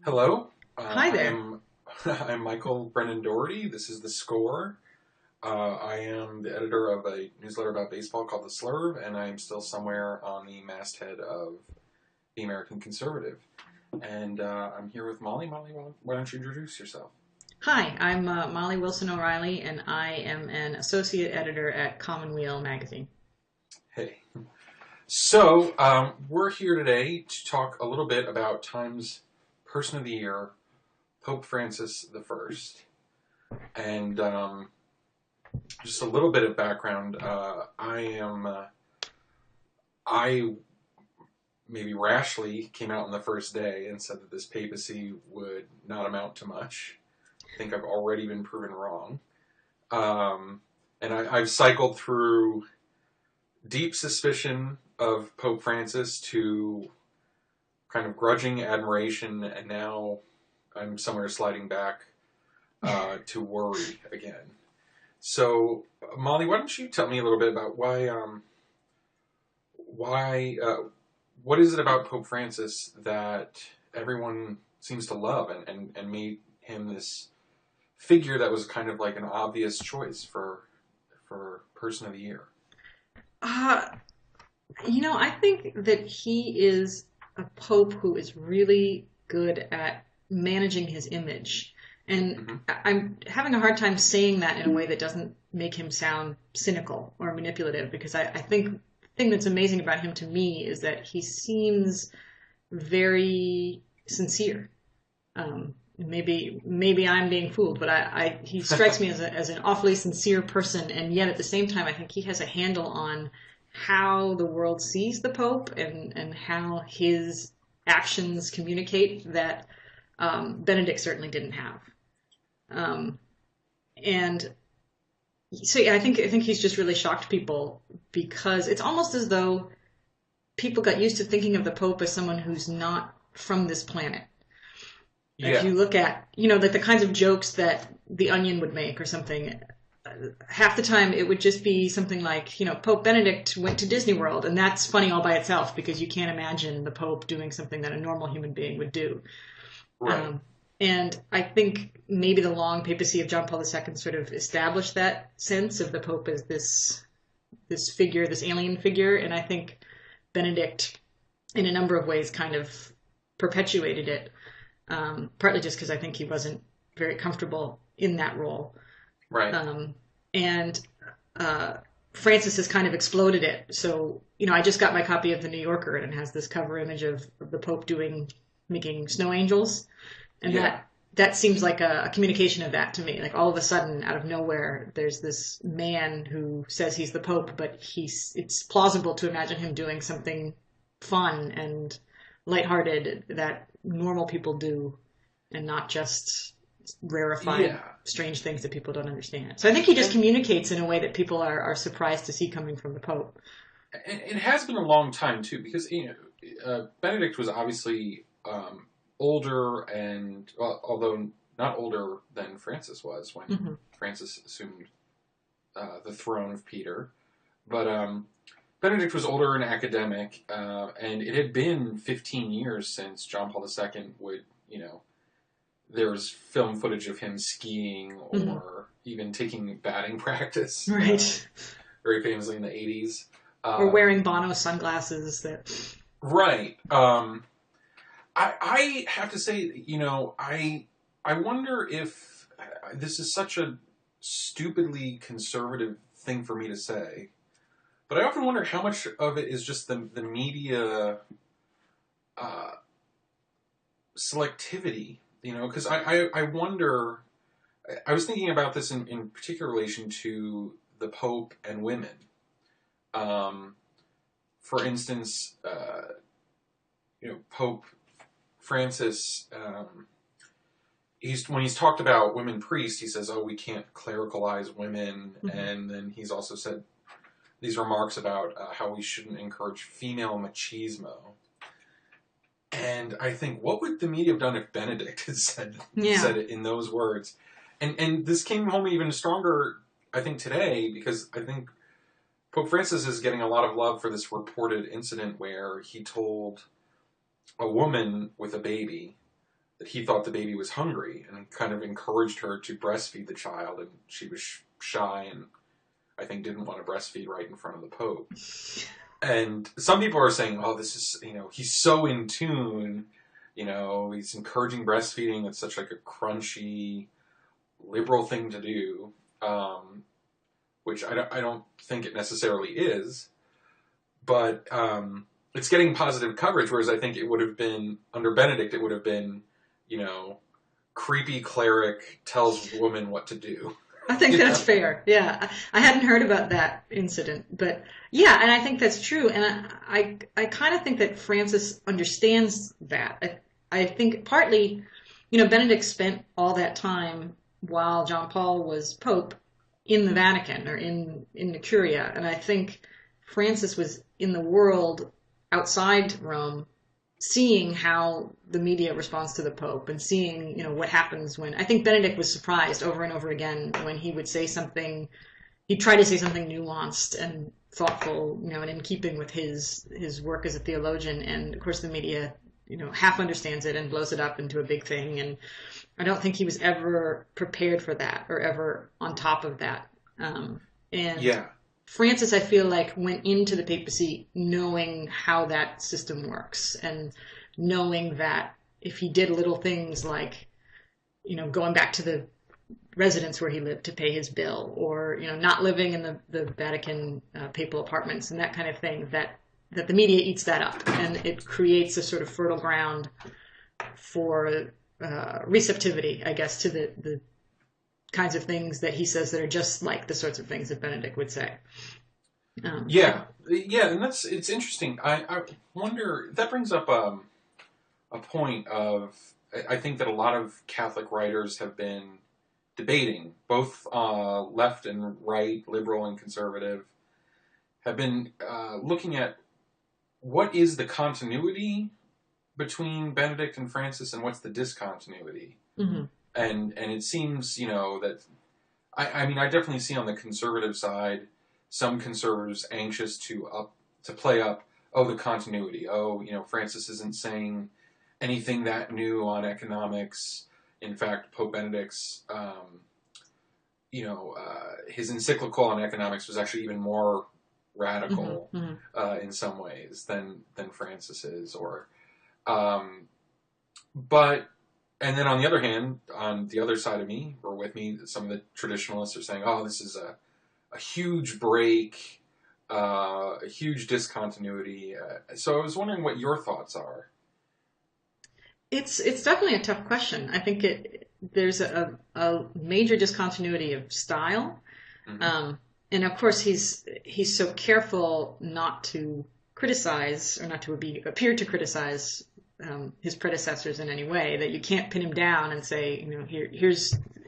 Hello, Hi there. I'm I'm Michael Brennan Dougherty. This is the Score. I am the editor of a newsletter about baseball called the Slurve, and I am still somewhere on the masthead of the American Conservative. And I'm here with Mollie. Mollie, why don't you introduce yourself? Hi, I'm Molly Wilson O'Reilly, and I am an associate editor at Commonweal magazine. Hey. So we're here today to talk a little bit about Time's Person of the Year, Pope Francis I. And just a little bit of background. I maybe rashly came out on the first day and said that this papacy would not amount to much. I think I've already been proven wrong. And I've cycled through deep suspicion of Pope Francis to kind of grudging admiration, and now I'm somewhere sliding back to worry again. So, Molly, why don't you tell me a little bit about what is it about Pope Francis that everyone seems to love and made him this figure that was kind of like an obvious choice for Person of the Year? Uh, I think that he is a pope who is really good at managing his image. And Hmm. I'm having a hard time saying that in a way that doesn't make him sound cynical or manipulative, because I think the thing that's amazing about him to me is that he seems very sincere. Maybe I'm being fooled, but he strikes me as an awfully sincere person, and yet at the same time, I think he has a handle on how the world sees the Pope and how his actions communicate that Benedict certainly didn't have. Um, and so yeah, I think he's just really shocked people because it's almost as though people got used to thinking of the Pope as someone who's not from this planet. If Yeah, you look at, like the kinds of jokes that The Onion would make or something, half the time it would just be something like, Pope Benedict went to Disney World, and that's funny all by itself because you can't imagine the Pope doing something that a normal human being would do. right. Um, and I think maybe the long papacy of John Paul II sort of established that sense of the Pope as this figure, this alien figure, and I think Benedict, in a number of ways, kind of perpetuated it. Partly just because I think he wasn't very comfortable in that role. Right. Um, and Francis has kind of exploded it. So, I just got my copy of the New Yorker, and it has this cover image of the Pope making snow angels. And Yeah. that seems like a communication of that to me. Like all of a sudden, out of nowhere, there's this man who says he's the Pope, but it's plausible to imagine him doing something fun and lighthearted that normal people do, and not just rarefied, Yeah. strange things that people don't understand. So I think he just And, communicates in a way that people are surprised to see coming from the Pope. and it has been a long time too, because Benedict was obviously older, and well, although not older than Francis was when Hmm. Francis assumed the throne of Peter, but Benedict was older and academic, and it had been 15 years since John Paul II would, there was film footage of him skiing Hmm. or even taking batting practice, Right. very famously in the 80s. Or Um, wearing Bono sunglasses that. right. I have to say, I wonder if this is such a stupidly conservative thing for me to say, but I often wonder how much of it is just the media uh, selectivity, because I wonder. I was thinking about this in particular relation to the Pope and women. Um, for instance, Pope Francis, when he's talked about women priests, he says, "Oh, we can't clericalize women," Mhm. and then he's also said these remarks about how we shouldn't encourage female machismo. And I think, what would the media have done if Benedict had Yeah. said it in those words? And this came home even stronger, I think, today, because I think Pope Francis is getting a lot of love for this reported incident where he told a woman with a baby he thought the baby was hungry and kind of encouraged her to breastfeed the child, and she was shy and I think didn't want to breastfeed right in front of the Pope. And some people are saying, oh, this is, he's so in tune, he's encouraging breastfeeding. It's such like a crunchy, liberal thing to do, which I don't think it necessarily is. But it's getting positive coverage, whereas I think it would have been, under Benedict, it would have been, creepy cleric tells woman what to do. I think that's fair. Yeah, I hadn't heard about that incident, but yeah, and I think that's true. And I kind of think that Francis understands that. I think partly, Benedict spent all that time while John Paul was Pope in the Vatican or in the Curia, and I think Francis was in the world outside Rome, seeing how the media responds to the Pope and seeing, what happens when, I think Benedict was surprised over and over again when he would say something, he'd try to say something nuanced and thoughtful, and in keeping with his work as a theologian. And of course the media, half understands it and blows it up into a big thing. And I don't think he was ever prepared for that or ever on top of that. And Yeah. Francis, I feel like, went into the papacy knowing how that system works and knowing that if he did little things like, going back to the residence where he lived to pay his bill or, not living in the Vatican papal apartments and that kind of thing, that the media eats that up and it creates a sort of fertile ground for receptivity, I guess, to the kinds of things that he says that are just like the sorts of things that Benedict would say. Yeah, and it's interesting. I wonder, that brings up a point of, I think that a lot of Catholic writers have been debating, both left and right, liberal and conservative, have been looking at what is the continuity between Benedict and Francis and what's the discontinuity. Mm-hmm. And it seems, that, I mean, I definitely see on the conservative side, some conservatives anxious to play up, the continuity. Francis isn't saying anything that new on economics. In fact, Pope Benedict's, his encyclical on economics was actually even more radical in some ways than Francis's. But and then on the other hand, on the other side of me, or with me, some of the traditionalists are saying, "Oh, this is a huge break, a huge discontinuity." So I was wondering what your thoughts are. It's definitely a tough question. I think there's a major discontinuity of style, and of course he's so careful not to criticize or not to appear to criticize his predecessors in any way, that you can't pin him down and say,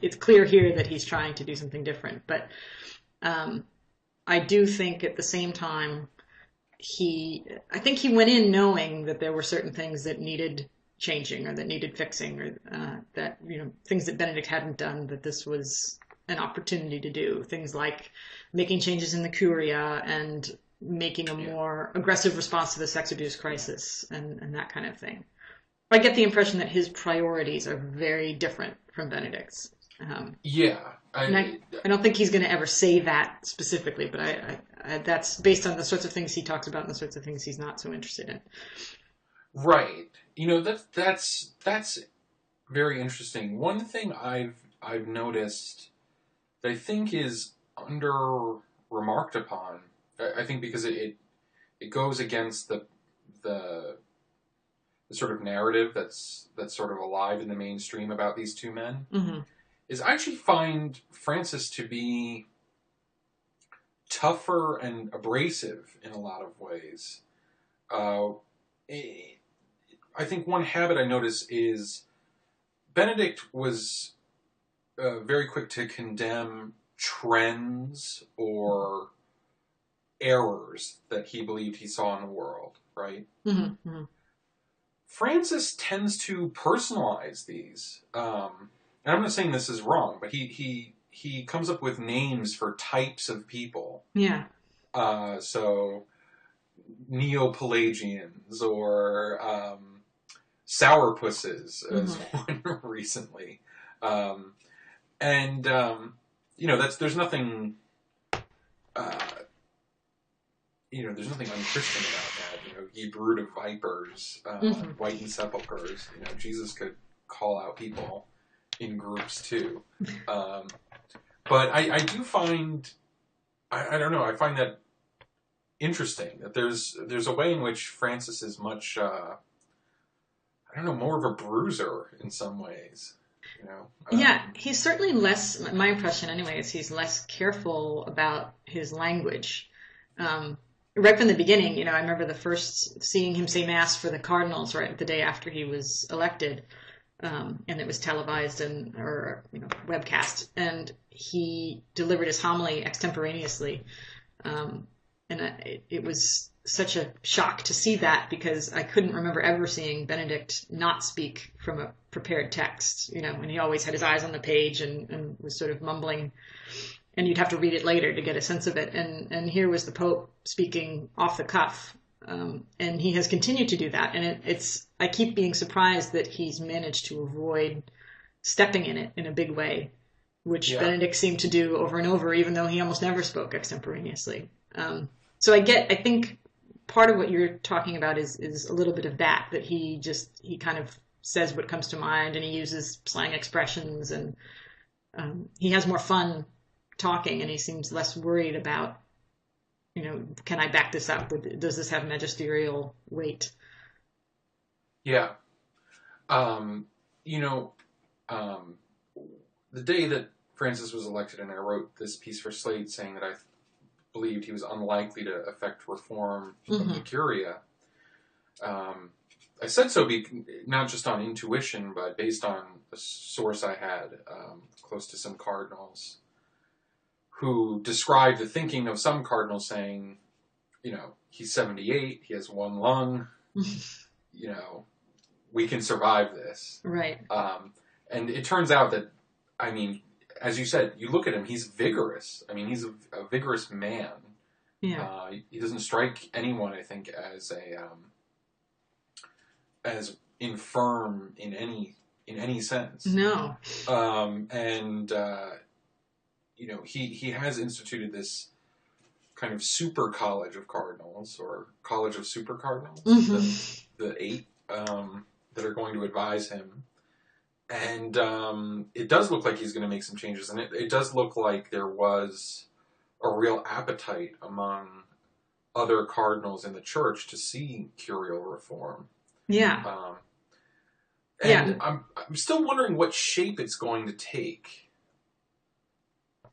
it's clear here that he's trying to do something different. But I do think at the same time, I think he went in knowing that there were certain things that needed changing or that needed fixing, or that, things that Benedict hadn't done, that this was an opportunity to do. Things like making changes in the Curia and making a more aggressive response to the sex abuse crisis and that kind of thing. I get the impression that his priorities are very different from Benedict's. I don't think he's going to ever say that specifically, but I that's based on the sorts of things he talks about and the sorts of things he's not so interested in. Right. That's very interesting. One thing I've noticed that I think is under remarked upon, I think because it goes against the sort of narrative that's sort of alive in the mainstream about these two men, is I actually find Francis to be tougher and abrasive in a lot of ways. I think one habit I notice is Benedict was very quick to condemn trends or errors that he believed he saw in the world, right? Mm-hmm. Francis tends to personalize these. And I'm not saying this is wrong, but he comes up with names for types of people. Yeah. So Neo-Pelagians or sourpusses as Mhm. one recently. Um, and there's nothing, uh, there's nothing unchristian about that. Ye brood of vipers, Mhm. whitened sepulchres. Jesus could call out people in groups too. Um, but I do find, I don't know, I find that interesting that there's a way in which Francis is much, I don't know, more of a bruiser in some ways. You know, Yeah, he's certainly less, my impression anyway, is he's less careful about his language. Um, right from the beginning, I remember the first seeing him say mass for the cardinals right the day after he was elected, and it was televised or webcast, and he delivered his homily extemporaneously. Um, and it was such a shock to see that because I couldn't remember ever seeing Benedict not speak from a prepared text, and he always had his eyes on the page and was sort of mumbling, and you'd have to read it later to get a sense of it. And here was the Pope speaking off the cuff, and he has continued to do that. And I keep being surprised that he's managed to avoid stepping in it in a big way, which yeah, Benedict seemed to do over and over, even though he almost never spoke extemporaneously. So I think part of what you're talking about is a little bit of that he kind of says what comes to mind, and he uses slang expressions, and he has more fun talking, and he seems less worried about, can I back this up? Does this have magisterial weight? yeah. Um, you know, um, the day that Francis was elected, and I wrote this piece for Slate saying that I believed he was unlikely to affect reform of the Mm-hmm. Curia. I said so not just on intuition, but based on a source I had close to some cardinals who described the thinking of some cardinals saying, he's 78, he has one lung, you know, we can survive this. Right. And it turns out that, I mean, as you said, you look at him, he's vigorous. I mean, he's a vigorous man. Yeah. He doesn't strike anyone, I think, as infirm in any sense. No. He has instituted this kind of super college of cardinals, or college of super cardinals, Mm-hmm. the 8 that are going to advise him. And it does look like he's going to make some changes, and it does look like there was a real appetite among other cardinals in the church to see curial reform. Yeah. And Yeah. I'm still wondering what shape it's going to take.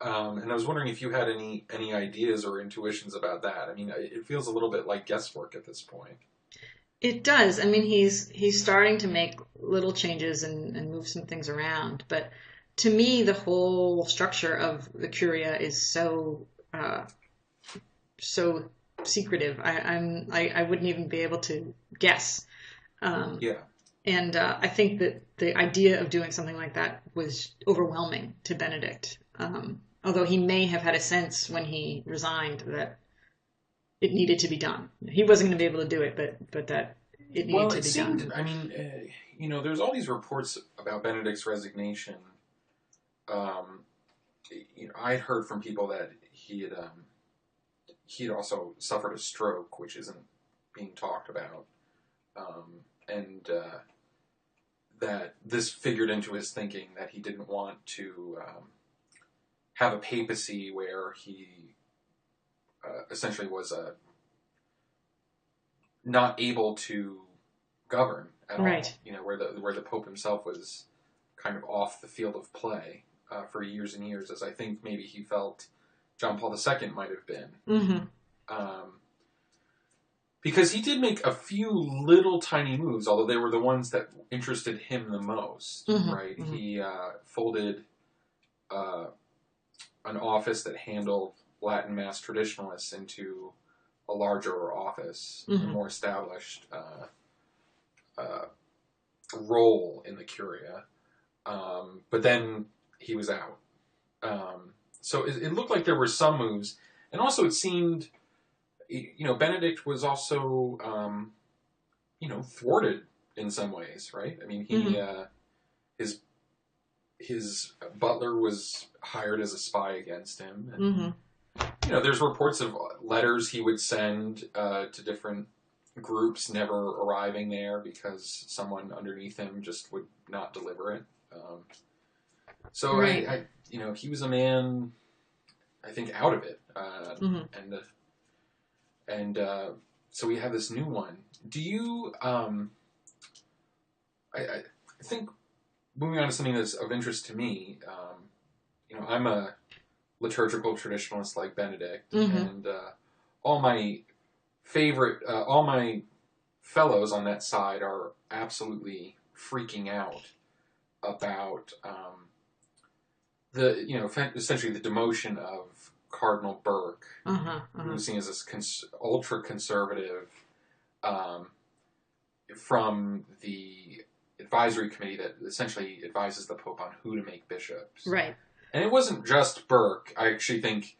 And I was wondering if you had any ideas or intuitions about that. I mean, it feels a little bit like guesswork at this point. It does. I mean, he's starting to make little changes and move some things around. But to me, the whole structure of the Curia is so secretive. I wouldn't even be able to guess. Um, Yeah. and I think that the idea of doing something like that was overwhelming to Benedict. Although he may have had a sense when he resigned that it needed to be done. He wasn't going to be able to do it, but that it needed to It be seemed, done. I mean, there's all these reports about Benedict's resignation. I'd heard from people that he'd also suffered a stroke, which isn't being talked about, and that this figured into his thinking that he didn't want to have a papacy where he essentially was not able to govern at all. Right. Where the Pope himself was kind of off the field of play for years and years, as I think maybe he felt John Paul II might have been. Mm-hmm. Because he did make a few little tiny moves, although they were the ones that interested him the most, Mm-hmm. right? Mm-hmm. He folded an office that handled Latin Mass traditionalists into a larger office, Mm-hmm. a more established role in the Curia. But then he was out. So it looked like there were some moves. And also it seemed, Benedict was also, thwarted in some ways, right? I mean, Mm-hmm. his his butler was hired as a spy against him, and Mm-hmm. there's reports of letters he would send to different groups never arriving there because someone underneath him just would not deliver it. So Right. he was a man, I think, out of it, Mm-hmm. and so we have this new one. Do you? I think moving on to something that's of interest to me. I'm a liturgical traditionalist like Benedict, Mm-hmm. and all my all my fellows on that side are absolutely freaking out about essentially the demotion of Cardinal Burke, Uh-huh. who Uh-huh. was seen as this ultra conservative um, from the advisory committee that essentially advises the Pope on who to make bishops. Right. And it wasn't just Burke. I actually think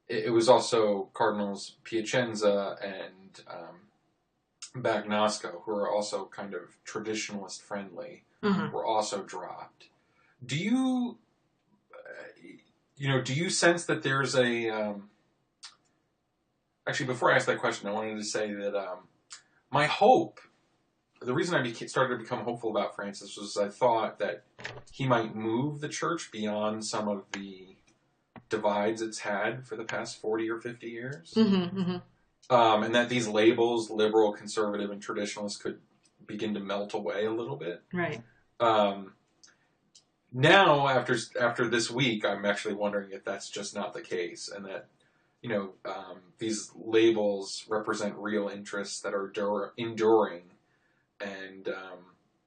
it was also Cardinals Piacenza and Bagnasco, who are also kind of traditionalist friendly, Uh-huh. were also dropped. Do you, do you sense that there's a? Actually, before I ask that question, I wanted to say that my hope, the reason I started to become hopeful about Francis was I thought that he might move the church beyond some of the divides it's had for the past 40 or 50 years. Mm-hmm. Mm-hmm. And that these labels, liberal, conservative, and traditionalist, could begin to melt away a little bit. Right. Um, Now, after this week, I'm actually wondering if that's just not the case, and that these labels represent real interests that are enduring, and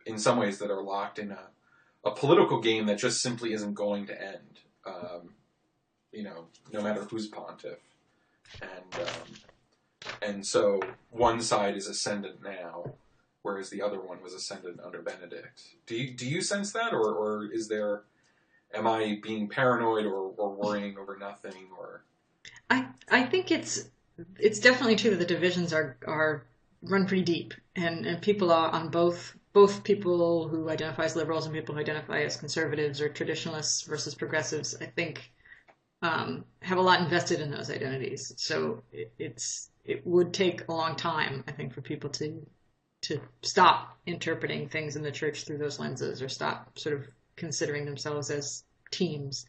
in some ways that are locked in a political game that just simply isn't going to end. No matter who's pontiff, and so one side is ascendant now, whereas the other one was ascendant under Benedict. Do you sense that, or is there? Am I being paranoid or worrying over nothing? Or I think it's definitely true that the divisions are run pretty deep, and people are on both people who identify as liberals and people who identify as conservatives or traditionalists versus progressives. I think have a lot invested in those identities. So it would take a long time, I think, for people to stop interpreting things in the church through those lenses or stop sort of considering themselves as teams.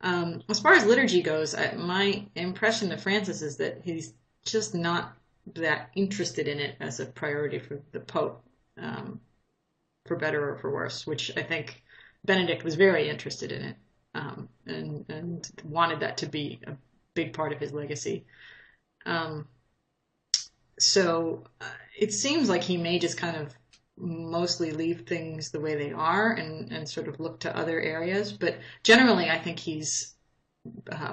As far as liturgy goes, my impression of Francis is that he's just not that interested in it as a priority for the Pope, for better or for worse, which I think Benedict was very interested in it, and wanted that to be a big part of his legacy. Um, so it seems like he may just kind of mostly leave things the way they are and sort of look to other areas. But generally, I think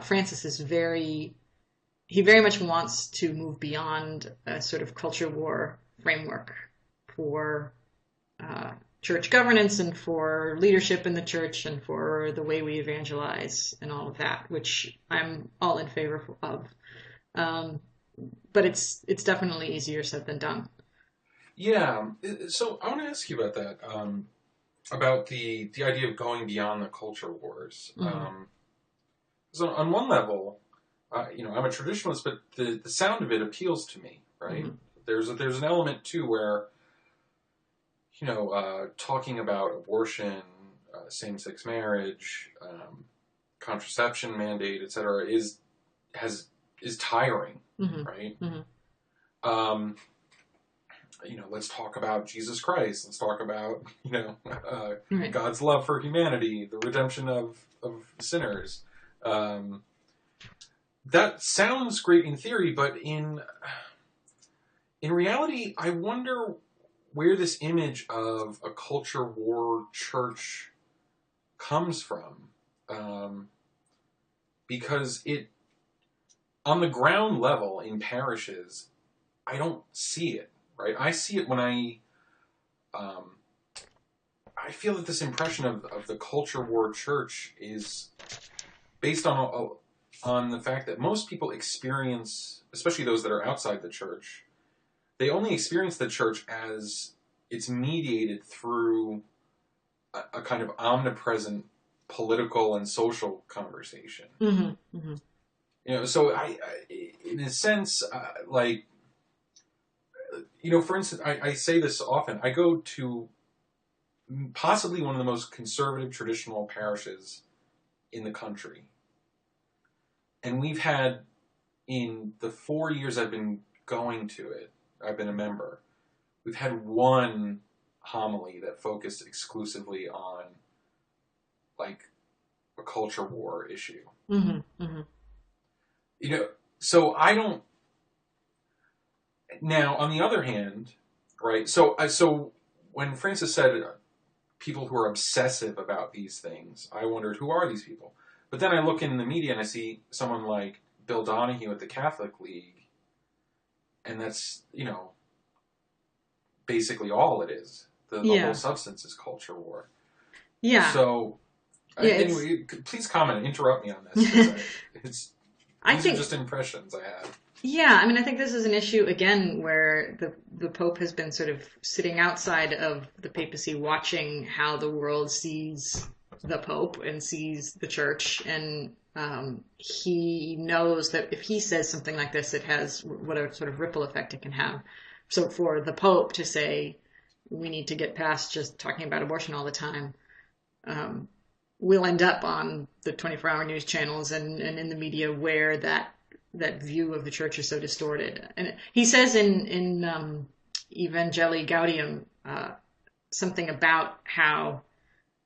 Francis is he very much wants to move beyond a sort of culture war framework for church governance and for leadership in the church and for the way we evangelize and all of that, which I'm all in favor of. Um, but it's definitely easier said than done. yeah, so I want to ask you about that. About the idea of going beyond the culture wars. Mm-hmm. So on one level, I'm a traditionalist, but the sound of it appeals to me, right? Mm-hmm. There's an element too where talking about abortion, same-sex marriage, contraception mandate, etc., is tiring, Mm-hmm. right? Mm-hmm. Um, let's talk about Jesus Christ. Let's talk about Right. God's love for humanity, the redemption of sinners. That sounds great in theory, but in reality, I wonder where this image of a culture war church comes from, because it, on the ground level in parishes, I don't see it. Right, I see it when I feel that this impression of the culture war church is based on the fact that most people experience, especially those that are outside the church, they only experience the church as it's mediated through a kind of omnipresent political and social conversation. Mm-hmm. Mm-hmm. So I in a sense, like, for instance, I say this often. I go to possibly one of the most conservative traditional parishes in the country. And we've had, in the 4 years I've been going to it, I've been a member, we've had one homily that focused exclusively on, like, a culture war issue. Mm-hmm. Mm-hmm. So I don't... Now, on the other hand, right, so when Francis said people who are obsessive about these things, I wondered, who are these people? But then I look in the media and I see someone like Bill Donahue at the Catholic League, and that's, basically all it is. The whole substance is culture war. Yeah. So, anyway, please comment, interrupt me on this. These are just impressions I have. Yeah, I mean, I think this is an issue, again, where the Pope has been sort of sitting outside of the papacy, watching how the world sees the Pope and sees the Church, and he knows that if he says something like this, it has whatever sort of ripple effect it can have. So for the Pope to say, we need to get past just talking about abortion all the time, we'll end up on the 24-hour news channels and in the media where that view of the Church is so distorted. And he says in Evangelii Gaudium something about how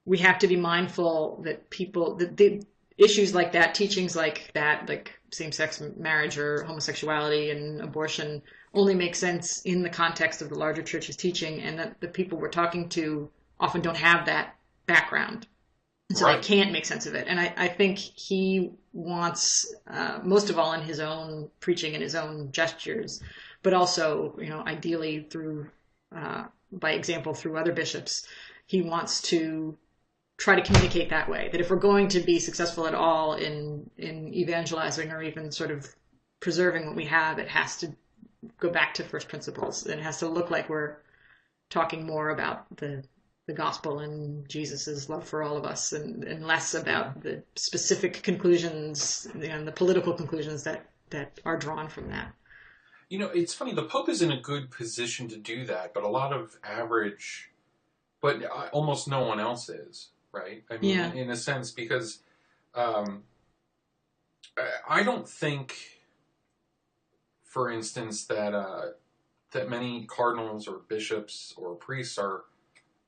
we have to be mindful that the issues like that, teachings like that, like same-sex marriage or homosexuality and abortion, only make sense in the context of the larger Church's teaching, and that the people we're talking to often don't have that background. So right. They can't make sense of it. And I think he wants, most of all in his own preaching and his own gestures, but also, ideally through, by example, through other bishops, he wants to try to communicate that way. That if we're going to be successful at all in evangelizing or even sort of preserving what we have, it has to go back to first principles. And it has to look like we're talking more about the gospel and Jesus's love for all of us, and less about the specific conclusions and the political conclusions that are drawn from that. It's funny, the Pope is in a good position to do that, but a lot of average, but almost no one else is, right? I mean, in a sense, because I don't think, for instance, that many cardinals or bishops or priests are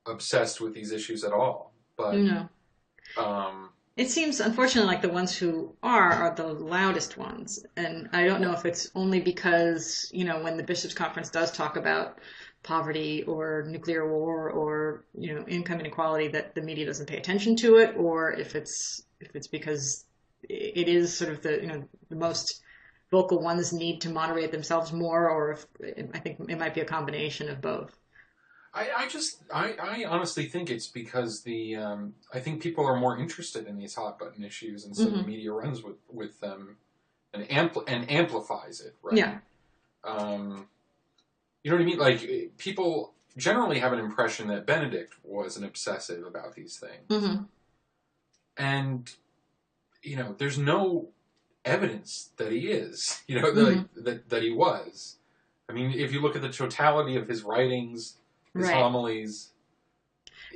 obsessed with these issues at all, but it seems, unfortunately, like the ones who are the loudest ones, and I don't know if it's only because when the bishops' conference does talk about poverty or nuclear war or income inequality, that the media doesn't pay attention to it, or if it's because it is sort of the most vocal ones need to moderate themselves more, or if I think it might be a combination of both. I honestly think it's because I think people are more interested in these hot button issues, and so the media runs with them and amplifies it, right? Yeah. You know what I mean? Like, people generally have an impression that Benedict was an obsessive about these things, and there's no evidence that he is. That he was. I mean, if you look at the totality of his writings. His homilies.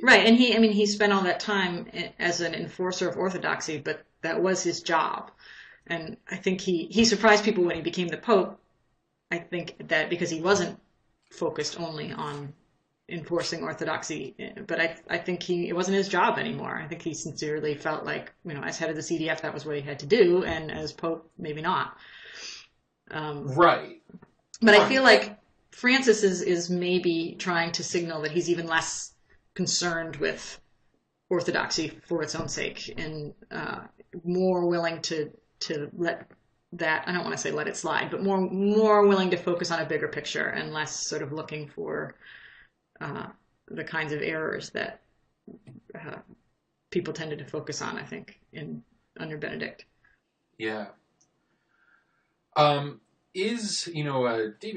Right, and he spent all that time as an enforcer of orthodoxy, but that was his job. And I think he surprised people when he became the Pope. I think that because he wasn't focused only on enforcing orthodoxy, but I think it wasn't his job anymore. I think he sincerely felt like, as head of the CDF, that was what he had to do, and as Pope, maybe not. Right. But I feel like Francis is maybe trying to signal that he's even less concerned with orthodoxy for its own sake, and more willing to let that, I don't want to say let it slide, but more willing to focus on a bigger picture and less sort of looking for the kinds of errors that people tended to focus on, I think, under Benedict. Yeah. David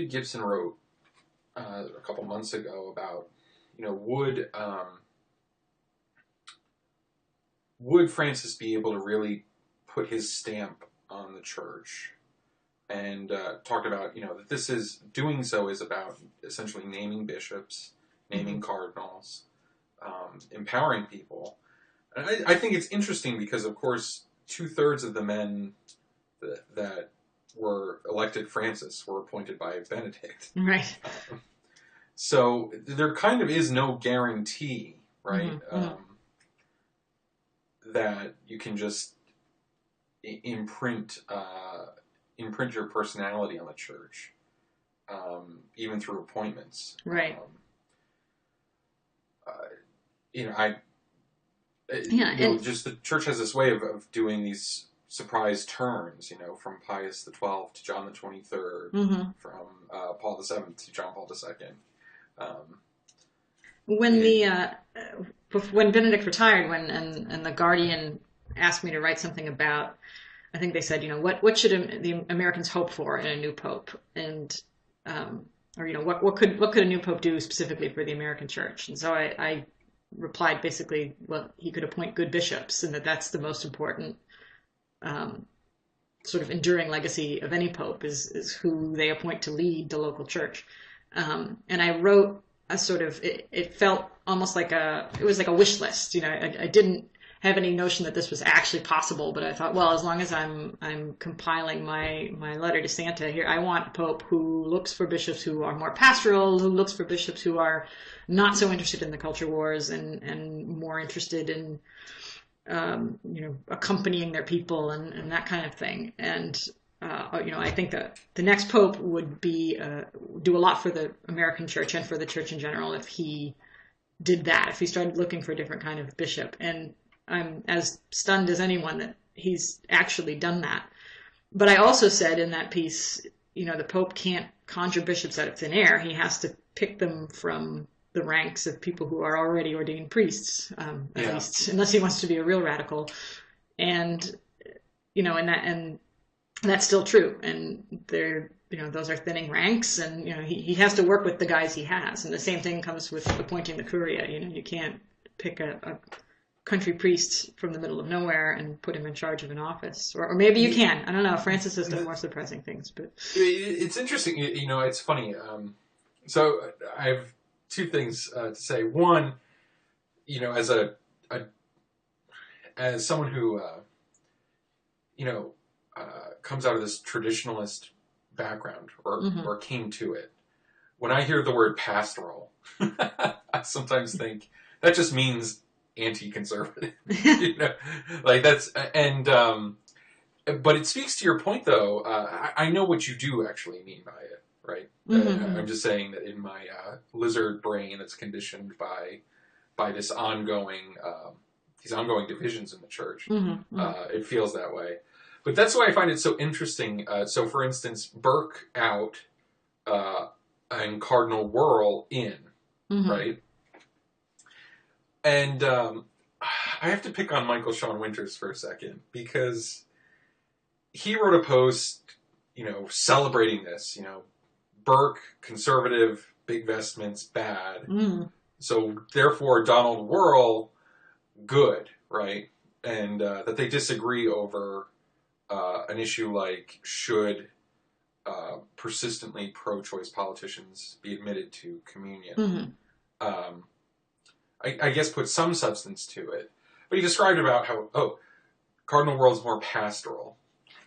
Gibson wrote a couple months ago about would Francis be able to really put his stamp on the church? And talked about, that this is doing so is about essentially naming bishops, naming cardinals, empowering people. And I think it's interesting because, of course, 2/3 of the men that were elected Francis were appointed by Benedict. Right. So there kind of is no guarantee, right, that you can just imprint your personality on the church, even through appointments. Right. Just the church has this way of doing these surprise turns, from Pius XII to John the 23rd, from Paul VII to John Paul II. When Benedict retired, and the Guardian asked me to write something about, I think they said, what should the Americans hope for in a new pope, and what could a new pope do specifically for the American church? And so I replied basically, well, he could appoint good bishops, and that's the most important sort of enduring legacy of any pope is who they appoint to lead the local church. And I wrote a sort of, it felt almost like it was like a wish list. I didn't have any notion that this was actually possible, but I thought, well, as long as I'm compiling my letter to Santa here, I want a pope who looks for bishops who are more pastoral, who looks for bishops who are not so interested in the culture wars and more interested in, accompanying their people and that kind of thing. And, I think that the next pope would do a lot for the American church and for the church in general if he did that, if he started looking for a different kind of bishop. And I'm as stunned as anyone that he's actually done that. But I also said in that piece, the Pope can't conjure bishops out of thin air. He has to pick them from the ranks of people who are already ordained priests, at least, unless he wants to be a real radical. And, and that's still true. And those are thinning ranks, and, he has to work with the guys he has. And the same thing comes with appointing the curia. You can't pick a country priest from the middle of nowhere and put him in charge of an office, or maybe you can. I don't know. Francis has done more surprising things, but it's interesting. It's funny. So I have two things to say. One, as someone who comes out of this traditionalist background or came to it, when I hear the word pastoral, I sometimes think that just means anti-conservative, like that's, and but it speaks to your point though. I know what you do actually mean by it, right? I'm just saying that in my lizard brain that's conditioned by this these ongoing divisions in the church, it feels that way. But that's why I find it so interesting. So for instance, Burke out and Cardinal Wuerl in, right? And I have to pick on Michael Sean Winters for a second, because he wrote a post, celebrating this, Burke, conservative, big vestments, bad. So therefore Donald Wuerl, good, right? And that they disagree over an issue like should persistently pro-choice politicians be admitted to communion. I guess put some substance to it. But he described about how, Cardinal Wuerl's more pastoral.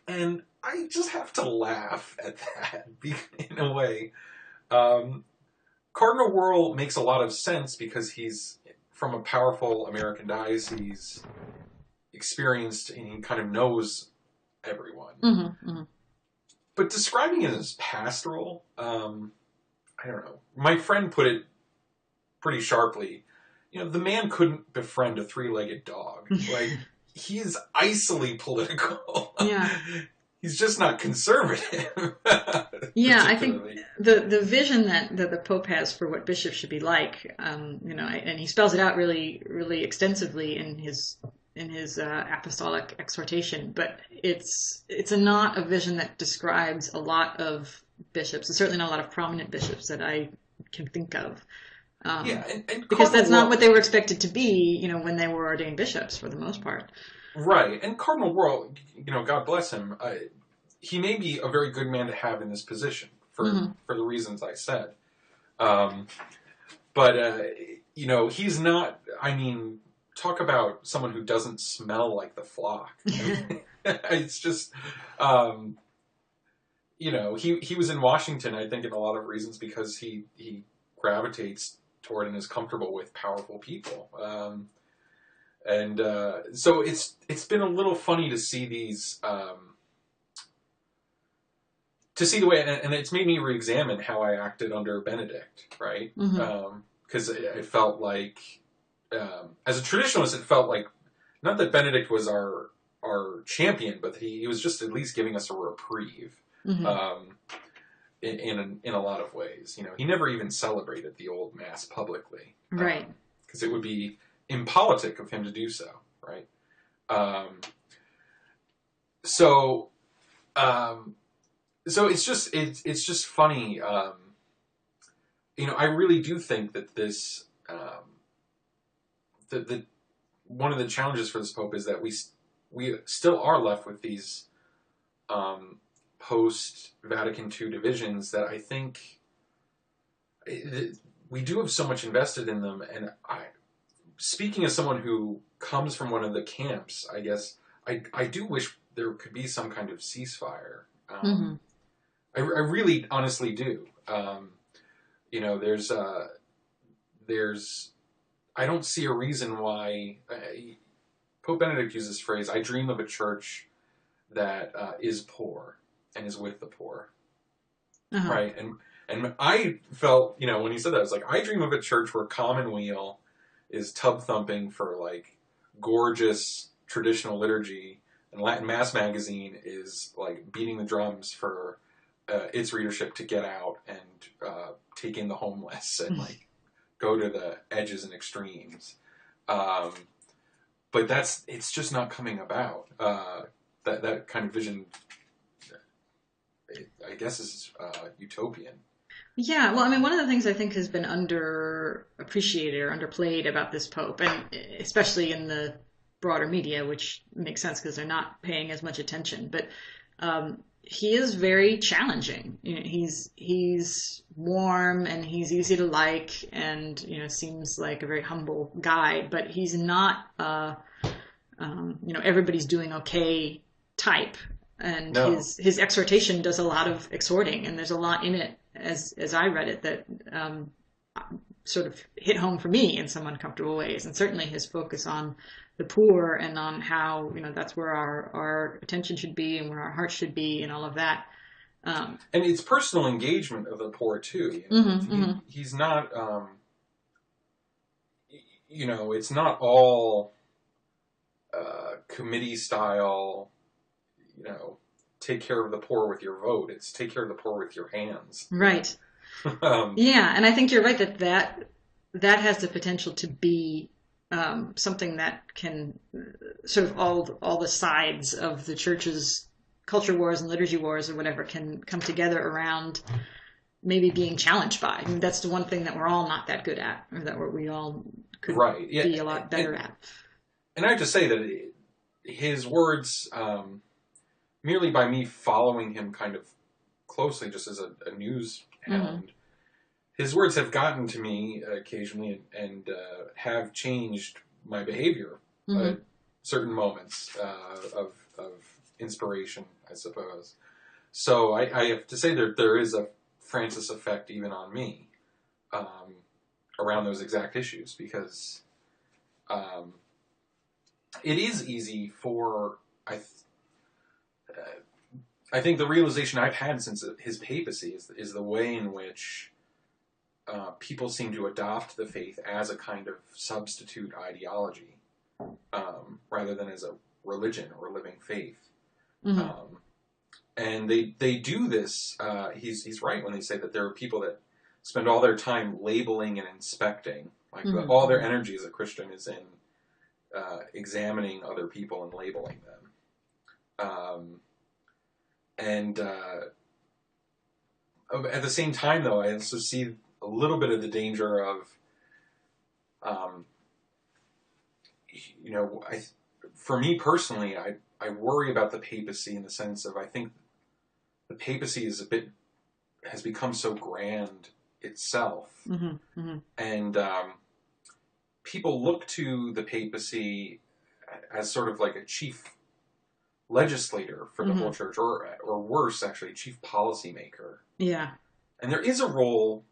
And I just have to laugh at that, in a way. Cardinal Wuerl makes a lot of sense because he's from a powerful American diocese, experienced, and he kind of knows everyone. But describing it as pastoral, I don't know. My friend put it pretty sharply. The man couldn't befriend a three-legged dog. Like, he's icily political. Yeah. He's just not conservative. Yeah, I think the vision that the Pope has for what bishops should be like, and he spells it out really, really extensively in his apostolic exhortation. But it's not a vision that describes a lot of bishops, and certainly not a lot of prominent bishops that I can think of. Yeah, and Because Cardinal that's not Wuorl, what they were expected to be, when they were ordained bishops for the most part. right? And Cardinal Wuorl, God bless him. He may be a very good man to have in this position Mm-hmm. for the reasons I said. Um, but he's not. I mean, talk about someone who doesn't smell like the flock. I mean, it's just. He was in Washington, I think, in a lot of reasons because he gravitates toward and is comfortable with powerful people. And so it's been a little funny to see these, to see the way, and it's made me re-examine how I acted under Benedict, right? Mm-hmm. Because it felt like, as a traditionalist, it felt like not that Benedict was our champion, but he was just at least giving us a reprieve. Mm-hmm. In a lot of ways, he never even celebrated the old mass publicly, Right. because it would be impolitic of him to do so, right? So, so it's just funny. I really do think that this that one of the challenges for this pope is that we still are left with these post Vatican II divisions that I think we do have so much invested in them. And speaking as someone who comes from one of the camps, I guess I do wish there could be some kind of ceasefire. Mm-hmm. I really honestly do. There's I don't see a reason why Pope Benedict uses this phrase. I dream of a church that is poor and is with the poor, Uh-huh. right? And I felt, when he said that, I was like, I dream of a church where Commonweal is tub thumping for like gorgeous traditional liturgy, and Latin Mass magazine is like beating the drums for its readership to get out and take in the homeless and like go to the edges and extremes. But it's just not coming about. That kind of vision, I guess, is utopian. Yeah, well, I mean, one of the things I think has been underappreciated or underplayed about this Pope, and especially in the broader media, which makes sense because they're not paying as much attention, but he is very challenging. He's warm and he's easy to like, and seems like a very humble guy, but he's not everybody's doing okay type. And No. his exhortation does a lot of exhorting, and there's a lot in it as I read it that sort of hit home for me in some uncomfortable ways. And certainly his focus on the poor and on how that's where our attention should be and where our hearts should be and all of that. And it's personal engagement of the poor too. He's not. It's not all committee style. Take care of the poor with your vote. It's take care of the poor with your hands. Right. Yeah, and I think you're right that has the potential to be something that can sort of all the sides of the church's culture wars and liturgy wars or whatever can come together around maybe being challenged by. I mean, that's the one thing that we're all not that good at, or that we all could be a lot better at. And I have to say that his words, merely by me following him kind of closely, just as a news hound, his words have gotten to me occasionally and have changed my behavior at certain moments of inspiration, I suppose. So I have to say that there is a Francis effect even on me around those exact issues, because it is easy for I think the realization I've had since his papacy is the way in which people seem to adopt the faith as a kind of substitute ideology, rather than as a religion or a living faith. And they do this. He's right when they say that there are people that spend all their time labeling and inspecting. Like all their energy as a Christian is in examining other people and labeling them. And at the same time, though, I also see a little bit of the danger of Um, for me personally, I worry about the papacy in the sense of I think the papacy has become so grand itself, and people look to the papacy as sort of like a chief legislator for the whole church, or worse, actually, chief policymaker. Yeah. And there is a role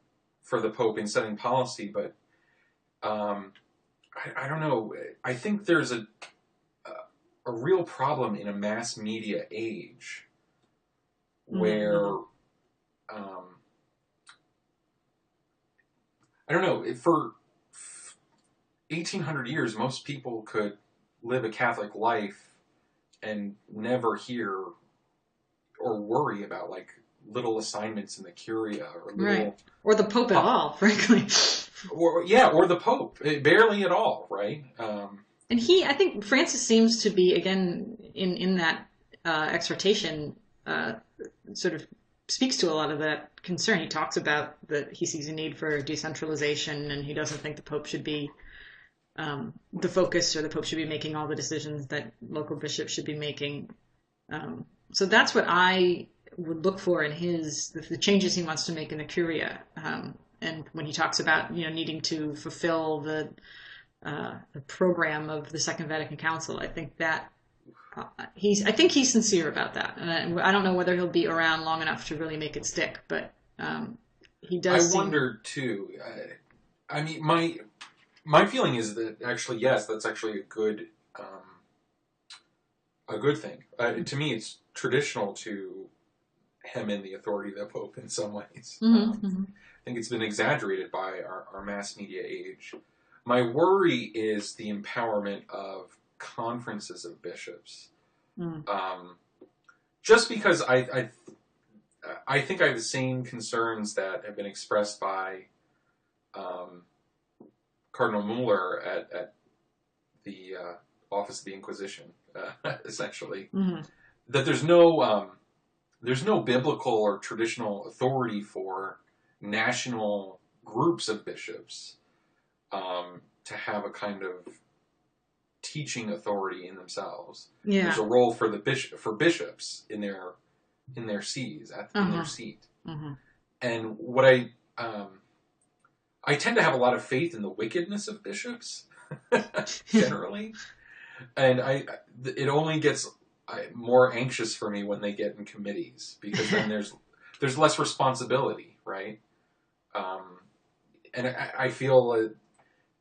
for the Pope in setting policy, but I don't know. I think there's a real problem in a mass media age where I don't know. For 1800 years, most people could live a Catholic life and never hear or worry about like little assignments in the Curia or little, or the Pope at all, frankly. Or the Pope, barely at all, right? And I think Francis seems to be, again, in that exhortation, sort of speaks to a lot of that concern. He talks about that he sees a need for decentralization, and he doesn't think the Pope should be the focus, or the Pope should be making all the decisions that local bishops should be making. So that's what I would look for in the changes he wants to make in the Curia. And when he talks about needing to fulfill the program of the Second Vatican Council, I think that he's sincere about that, and I don't know whether he'll be around long enough to really make it stick, but he does. I wonder too. I mean, my feeling is that actually, yes, that's actually a good thing. To me, it's traditional to hem in the authority of the Pope in some ways. I think it's been exaggerated by our mass media age. My worry is the empowerment of conferences of bishops. Just because I think I have the same concerns that have been expressed by Cardinal Mueller at the Office of the Inquisition, essentially, that there's no biblical or traditional authority for national groups of bishops to have a kind of teaching authority in themselves. Yeah. There's a role for bishops in their sees in their seat. And what I tend to have a lot of faith in the wickedness of bishops generally, and it only gets more anxious for me when they get in committees, because then there's less responsibility, right? And I feel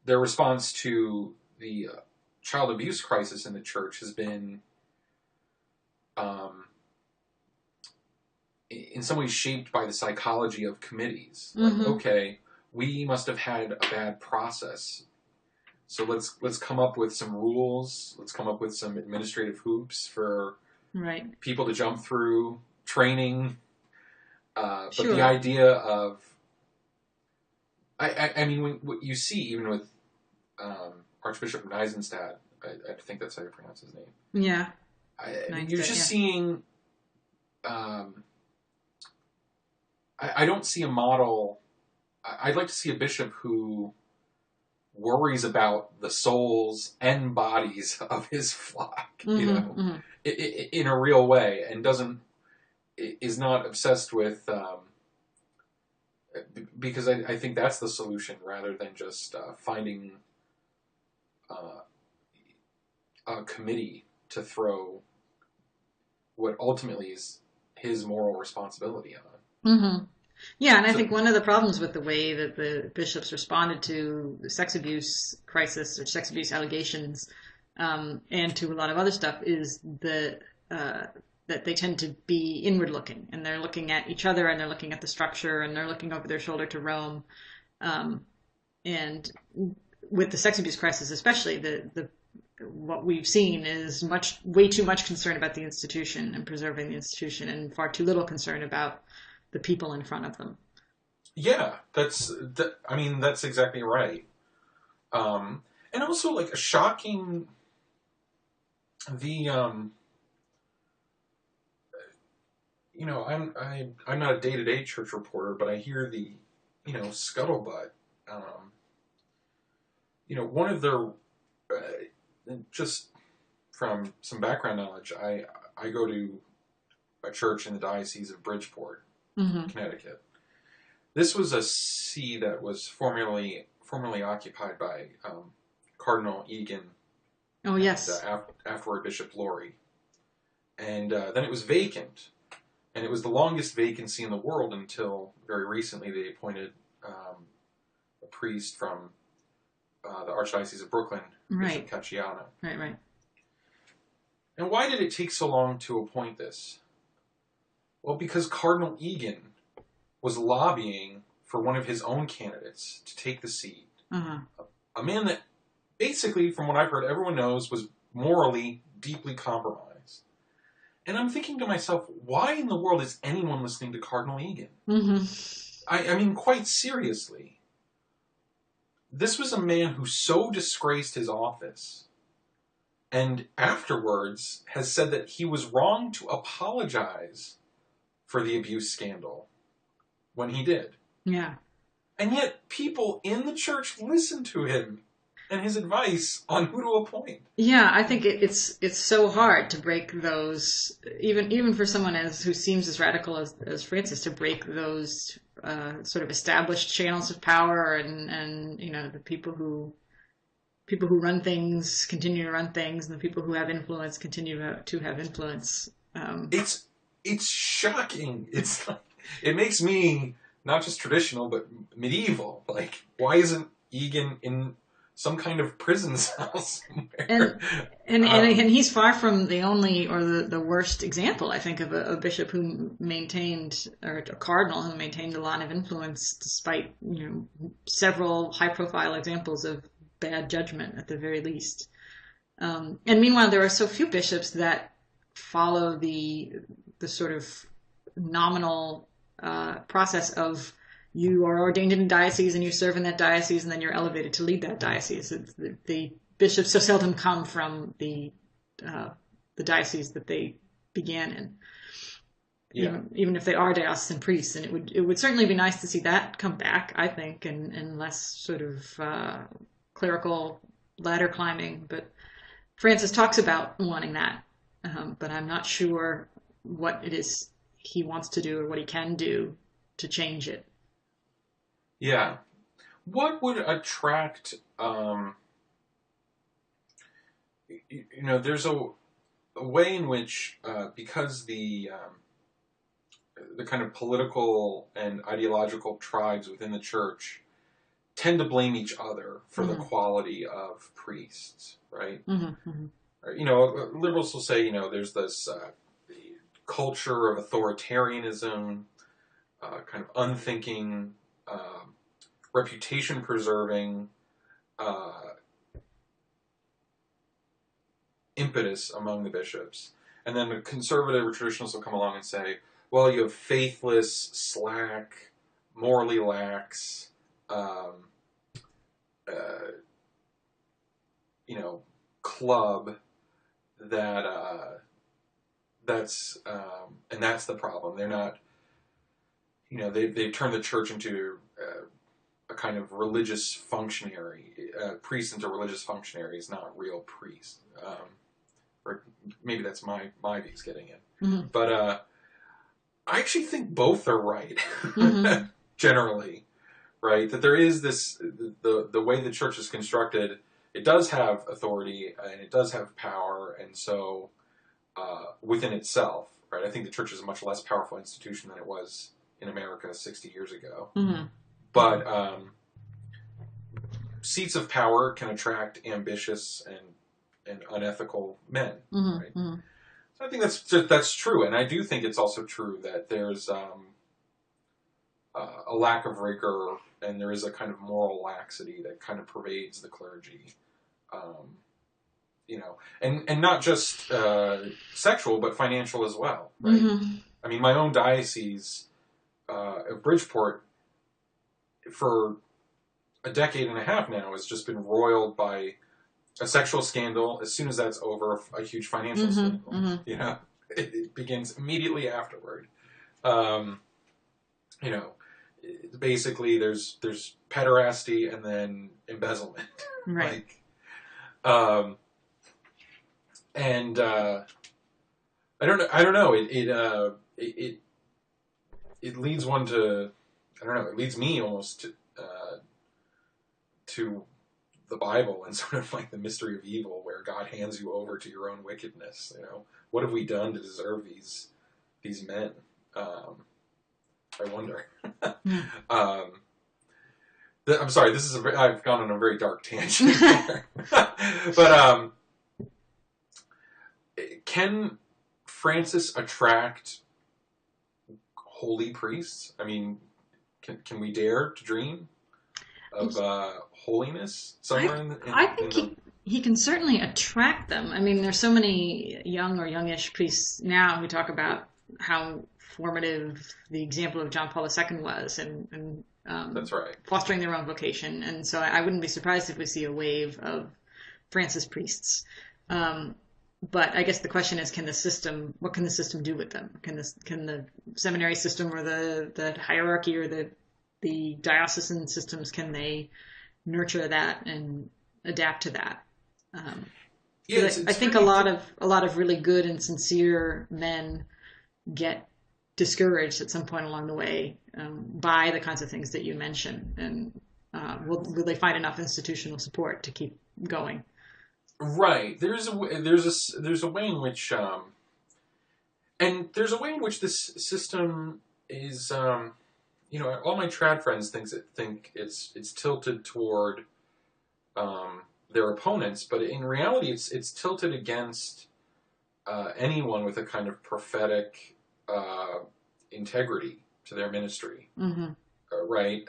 their response to the child abuse crisis in the church has been, in some ways, shaped by the psychology of committees. Like, okay, we must have had a bad process, so let's come up with some rules. Let's come up with some administrative hoops for people to jump through, training. But the idea of, I mean, what you see even with Archbishop Neisenstadt, I think that's how you pronounce his name. Yeah. You're just seeing, I don't see a model. I'd like to see a bishop who worries about the souls and bodies of his flock, in a real way, and is not obsessed with, because I think that's the solution, rather than just finding a committee to throw what ultimately is his moral responsibility on. Yeah, and I think one of the problems with the way that the bishops responded to the sex abuse crisis or sex abuse allegations, and to a lot of other stuff, is that they tend to be inward looking, and they're looking at each other, and they're looking at the structure, and they're looking over their shoulder to Rome. And with the sex abuse crisis especially, what we've seen is way too much concern about the institution and preserving the institution, and far too little concern about the people in front of them. Yeah, that's exactly right. And also, like, shocking, I'm not a day-to-day church reporter, but I hear the scuttlebutt one of their just from some background knowledge, I go to a church in the Diocese of Bridgeport, Mm-hmm. Connecticut. This was a see that was formerly occupied by Cardinal Egan Oh, and yes. afterward Bishop Laurie. And then it was vacant. And it was the longest vacancy in the world until very recently they appointed a priest from the Archdiocese of Brooklyn, Right. Bishop Cacciano. Right. And why did it take so long to appoint this? Well, because Cardinal Egan was lobbying for one of his own candidates to take the seat. Uh-huh. A man that basically, from what I've heard, everyone knows was morally deeply compromised. And I'm thinking to myself, why in the world is anyone listening to Cardinal Egan? Mm-hmm. I mean, quite seriously. This was a man who so disgraced his office and afterwards has said that he was wrong to apologize for the abuse scandal when he did. Yeah. And yet people in the church listened to him and his advice on who to appoint. Yeah, I think it's so hard to break those, even for someone who seems as radical as Francis, to break those sort of established channels of power, and the people who run things continue to run things, and the people who have influence continue to have influence. It's shocking. It's like, it makes me not just traditional but medieval. Like, why isn't Egan in some kind of prison cell somewhere? And he's far from the only or the worst example, I think, of a bishop who maintained, or a cardinal who maintained a lot of influence despite several high profile examples of bad judgment at the very least. And meanwhile, there are so few bishops that follow the sort of nominal process of, you are ordained in a diocese and you serve in that diocese and then you're elevated to lead that diocese. The bishops so seldom come from the diocese that they began in. Yeah. Even if they are diocesan priests, and it would certainly be nice to see that come back, I think, and less sort of clerical ladder climbing. But Francis talks about wanting that, but I'm not sure what it is he wants to do or what he can do to change it. Yeah. What would attract, there's a way in which, because the kind of political and ideological tribes within the church tend to blame each other for the quality of priests, right? Liberals will say, there's this culture of authoritarianism, kind of unthinking, reputation-preserving impetus among the bishops. And then the conservative or traditionalists will come along and say, well, you have faithless, slack, morally lax, club that's the problem. They're not, they've turned the church into a kind of religious functionary, priests into religious functionaries, not real priests. Or maybe that's my views getting it. Mm-hmm. But I actually think both are right, generally, right? That there is this, the way the church is constructed, it does have authority and it does have power, and so within itself, right? I think the church is a much less powerful institution than it was in America 60 years ago. Mm-hmm. But seats of power can attract ambitious and unethical men, right? So I think that's true, and I do think it's also true that there's a lack of rigor, and there is a kind of moral laxity that kind of pervades the clergy, and not just sexual, but financial as well, right? I mean, my own diocese of Bridgeport, for a decade and a half now, has just been roiled by a sexual scandal. As soon as that's over, a huge financial scandal. It begins immediately afterward. Basically, there's pederasty and then embezzlement. Right. Um, and I don't know. I don't know. It leads one to, I don't know. It leads me almost to the Bible and sort of like the mystery of evil, where God hands you over to your own wickedness. What have we done to deserve these men? I wonder. um, I'm sorry. I've gone on a very dark tangent here. But can Francis attract holy priests? I mean, can we dare to dream of holiness somewhere I think he can certainly attract them. I mean, there's so many young or youngish priests now who talk about how formative the example of John Paul II was, and that's right, fostering their own vocation. And so I wouldn't be surprised if we see a wave of Francis priests. But I guess the question is, what can the system do with them? Can the seminary system or the hierarchy or the diocesan systems, can they nurture that and adapt to that? I think a lot of really good and sincere men get discouraged at some point along the way by the kinds of things that you mentioned, and will they find enough institutional support to keep going? Right. There's a way in which this system is all my trad friends think it's tilted toward their opponents, but in reality it's tilted against anyone with a kind of prophetic integrity to their ministry. Mm-hmm. Right?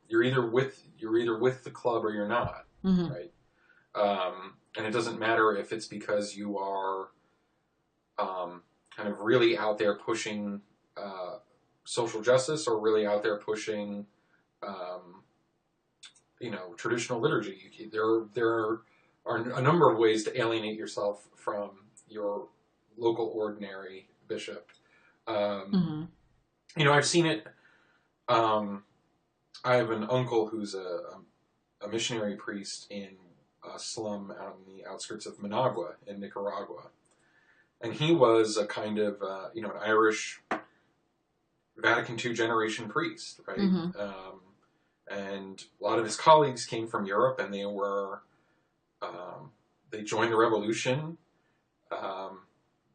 You're either with the club or you're not. Mm-hmm. Right? And it doesn't matter if it's because you are kind of really out there pushing social justice or really out there pushing traditional liturgy. There are a number of ways to alienate yourself from your local ordinary bishop. Mm-hmm. I've seen it. I have an uncle who's a missionary priest in a slum out on the outskirts of Managua in Nicaragua. And he was a kind of, an Irish Vatican II generation priest, right? Mm-hmm. And a lot of his colleagues came from Europe, and they joined the revolution.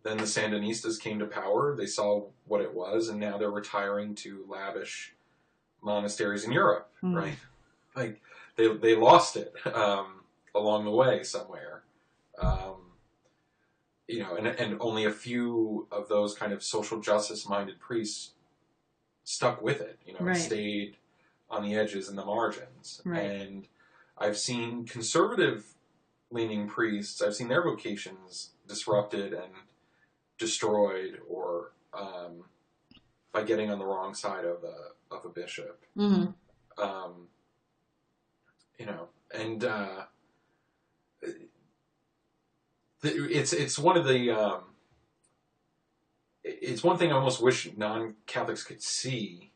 Then the Sandinistas came to power. They saw what it was, and now they're retiring to lavish monasteries in Europe, Mm-hmm. right? Like, they lost it along the way somewhere. And only a few of those kind of social justice-minded priests stuck with it, Right. and stayed on the edges and the margins. Right. And I've seen conservative-leaning priests, I've seen their vocations disrupted and destroyed, or by getting on the wrong side of a bishop. Mm-hmm. And it's one of the it's one thing I almost wish non-Catholics could see,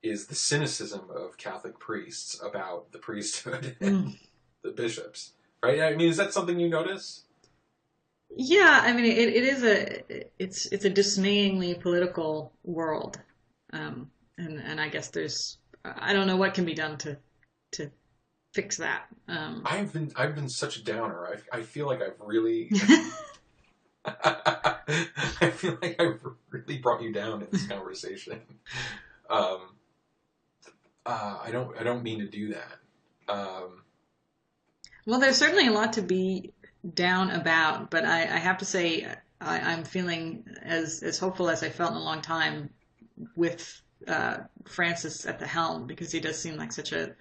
is the cynicism of Catholic priests about the priesthood and the bishops. Right? I mean, is that something you notice? Yeah, I mean, it's a dismayingly political world, and I guess I don't know what can be done to fix that. I've been such a downer. I feel like I've really I feel like I've really brought you down in this conversation. I don't mean to do that. Well, there's certainly a lot to be down about, but I have to say I'm feeling as hopeful as I felt in a long time with Francis at the helm, because he does seem like such a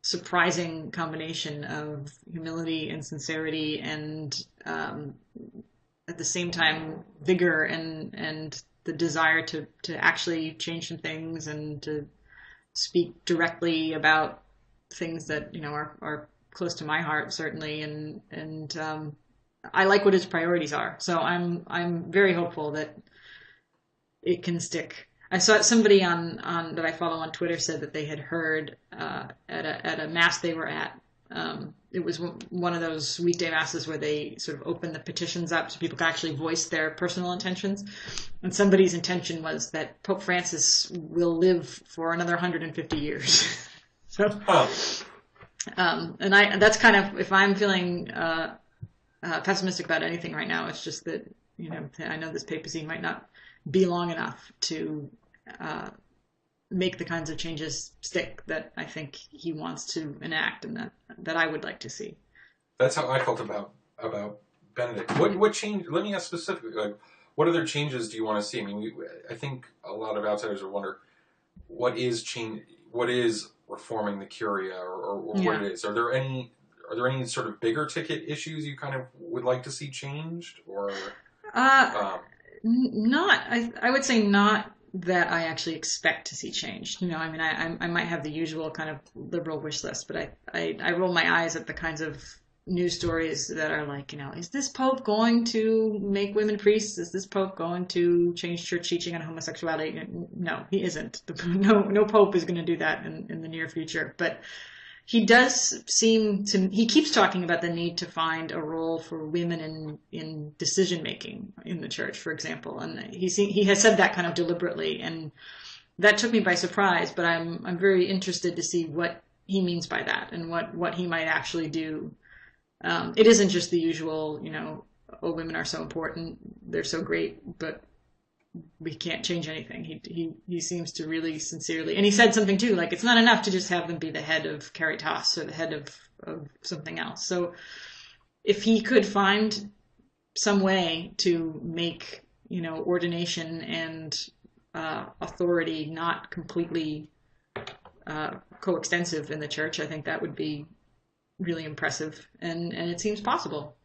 surprising combination of humility and sincerity, and at the same time vigor and the desire to actually change some things and to speak directly about things that are close to my heart, certainly, and I like what his priorities are. So I'm very hopeful that it can stick. I saw somebody on that I follow on Twitter said that they had heard at a mass they were at. It was one of those weekday masses where they sort of open the petitions up so people can actually voice their personal intentions. And somebody's intention was that Pope Francis will live for another 150 years. So, and that's kind of, if I'm feeling pessimistic about anything right now, it's just that, I know this papacy might not be long enough to make the kinds of changes stick that I think he wants to enact and that I would like to see. That's how I felt about Benedict. What change? Let me ask specifically. Like, what other changes do you want to see? I mean, I think a lot of outsiders would wonder what is change. What is reforming the Curia, or what it is? Are there any sort of bigger ticket issues you kind of would like to see changed, or? Not. I would say not that I actually expect to see changed. I mean, I might have the usual kind of liberal wish list, but I roll my eyes at the kinds of news stories that are like, is this Pope going to make women priests? Is this Pope going to change church teaching on homosexuality? No, he isn't. No Pope is going to do that in the near future. But he does he keeps talking about the need to find a role for women in decision making in the church, for example. And he has said that kind of deliberately, and that took me by surprise, but I'm very interested to see what he means by that and what he might actually do. It isn't just the usual, oh, women are so important, they're so great, but we can't change anything. He seems to really sincerely, and he said something too, like it's not enough to just have them be the head of Caritas or the head of something else. So if he could find some way to make, ordination and authority not completely coextensive in the church, I think that would be really impressive, and it seems possible.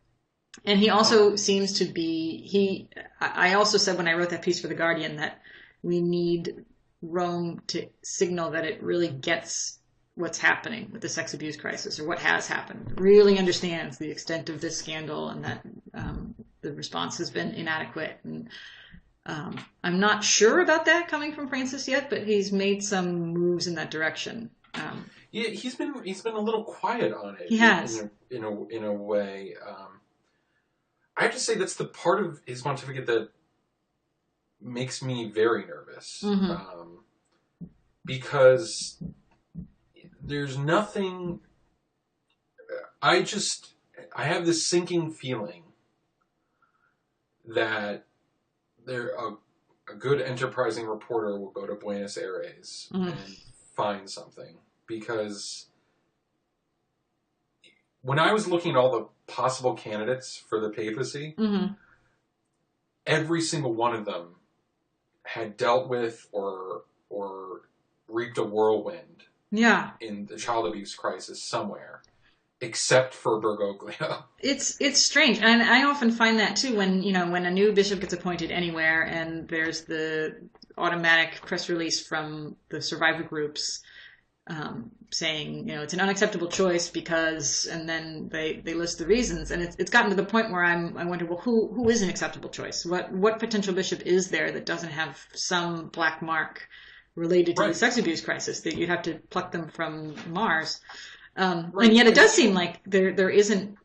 And he also seems to be, I also said when I wrote that piece for The Guardian that we need Rome to signal that it really gets what's happening with the sex abuse crisis, or what has happened, really understands the extent of this scandal, and that the response has been inadequate. And I'm not sure about that coming from Francis yet, but he's made some moves in that direction. Yeah, he's been a little quiet on it. He has, in a way. I have to say that's the part of his pontificate that makes me very nervous, because there's nothing. I have this sinking feeling that a good enterprising reporter will go to Buenos Aires and find something, because when I was looking at all the possible candidates for the papacy, every single one of them had dealt with or reaped a whirlwind in the child abuse crisis somewhere, except for Bergoglio. It's strange, and I often find that too when a new bishop gets appointed anywhere, and there's the automatic press release from the survivor groups saying, it's an unacceptable choice because, and then they list the reasons, and it's gotten to the point where I wonder, well, who is an acceptable choice? What potential bishop is there that doesn't have some black mark related to the sex abuse crisis, that you have to pluck them from Mars? And yet it does seem like there isn't.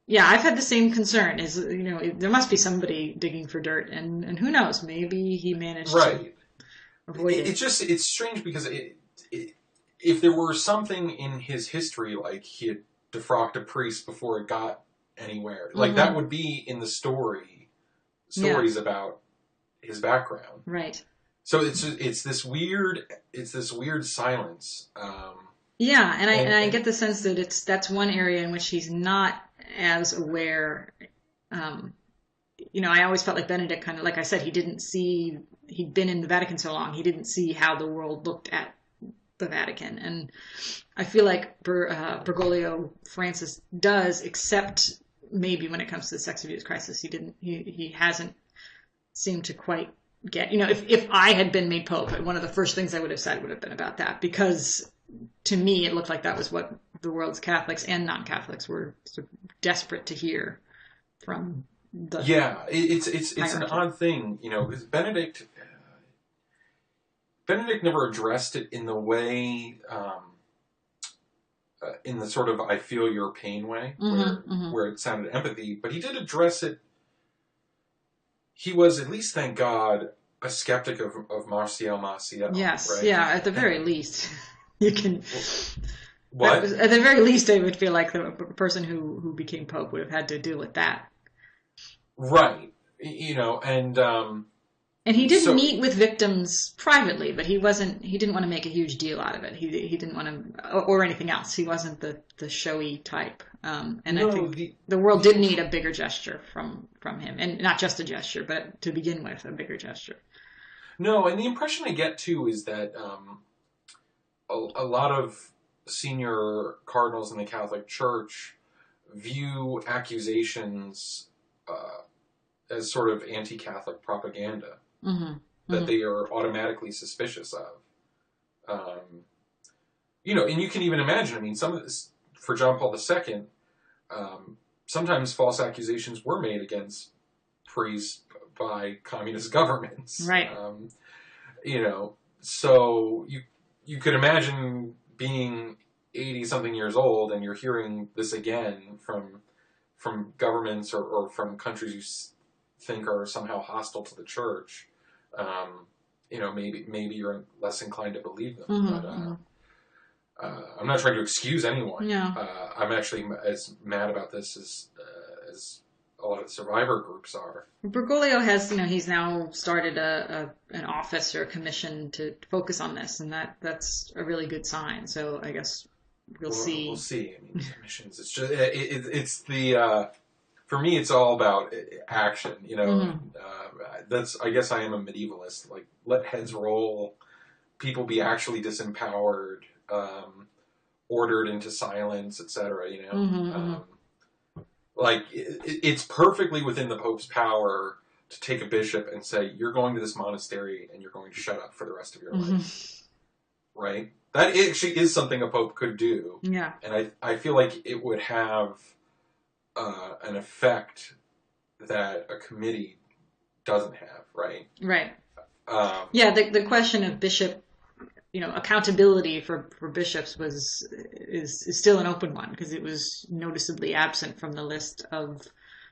Yeah, I've had the same concern. There must be somebody digging for dirt, and who knows? Maybe he managed to avoid it. It's strange because if there were something in his history, like he had defrocked a priest before it got anywhere, like that would be in the stories about his background. Right. So it's this weird silence. And I get the sense that that's one area in which he's not as aware. I always felt like Benedict kind of, like I said, he'd been in the Vatican so long, he didn't see how the world looked at the Vatican. And I feel like Bergoglio Francis does, except maybe when it comes to the sex abuse crisis, he hasn't seemed to quite get, if I had been made Pope, one of the first things I would have said would have been about that, because to me, it looked like that was what the world's Catholics and non-Catholics were sort of desperate to hear from the it's an odd thing, because Benedict, Benedict never addressed it in the way, in the sort of "I feel your pain" way, Mm-hmm, mm-hmm. where it sounded empathy, but he did address it. He was, at least, thank God, a skeptic of Martial Maciel, Yes, right? yeah, at the very least. You can. That What? was, at the very least, I would feel like the person who became pope would have had to deal with that. Right. And he did So meet with victims privately, but he wasn't. He didn't want to make a huge deal out of it. He didn't want to, or anything else. He wasn't the showy type. And I no, think the world did need a bigger gesture from him, and not just a gesture, but to begin with, a bigger gesture. no, and the impression I get too is that a lot of senior cardinals in the Catholic Church view accusations as sort of anti-Catholic propaganda Mm-hmm. that Mm-hmm. they are automatically suspicious of. And you can even imagine. I mean, some of this for John Paul II. Sometimes false accusations were made against priests by communist governments. Right. So you could imagine being 80 something years old and you're hearing this again from governments or from countries you think are somehow hostile to the church. Maybe you're less inclined to believe them. Mm-hmm. But I'm not trying to excuse anyone. Yeah. I'm actually as mad about this as a lot of the survivor groups are. Bergoglio has, he's now started an office or a commission to focus on this, and that's a really good sign. So I guess we'll see. We'll see. I mean, missions. It's just it's the for me. It's all about action. Mm-hmm. That's. I guess I am a medievalist. Like, let heads roll. People be actually disempowered, ordered into silence, etc. Mm-hmm. It's perfectly within the Pope's power to take a bishop and say, "You're going to this monastery and you're going to shut up for the rest of your Mm-hmm. life." Right? That actually is something a pope could do. Yeah. And I feel like it would have an effect that a committee doesn't have, right? Right. Yeah, the question of bishop, accountability for bishops is still an open one because it was noticeably absent from the list of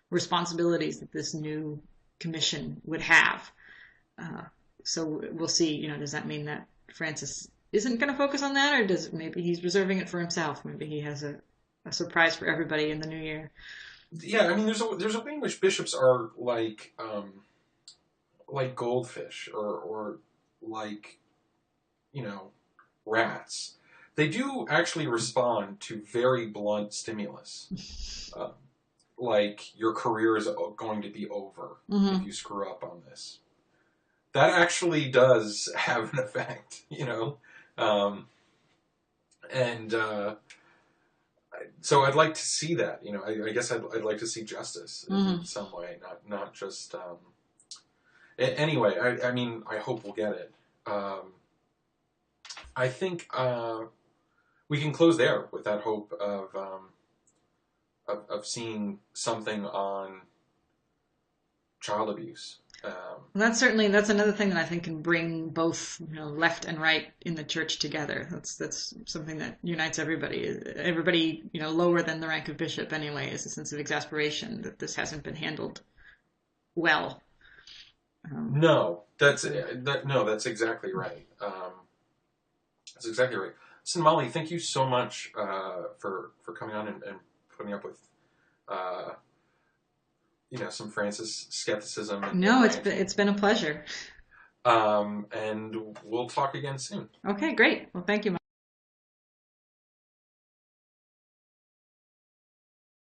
responsibilities that this new commission would have. So we'll see. Does that mean that Francis isn't going to focus on that, or maybe he's reserving it for himself? Maybe he has a surprise for everybody in the new year. Yeah, I mean, there's a way in which bishops are like goldfish or like rats. They do actually respond to very blunt stimulus. Like, your career is going to be over Mm-hmm. if you screw up on this. That actually does have an effect, so I'd like to see that. I guess I'd like to see justice in some way, not just. Anyway, I mean, I hope we'll get it. I think we can close there with that hope of seeing something on child abuse. That's another thing that I think can bring both left and right in the church together. That's something that unites everybody. Everybody lower than the rank of bishop anyway is a sense of exasperation that this hasn't been handled well. That's exactly right. That's exactly right. Listen, Mollie, thank you so much for coming on and putting up with some Francis skepticism. No, it's been a pleasure. And we'll talk again soon. Okay, great. Well, thank you.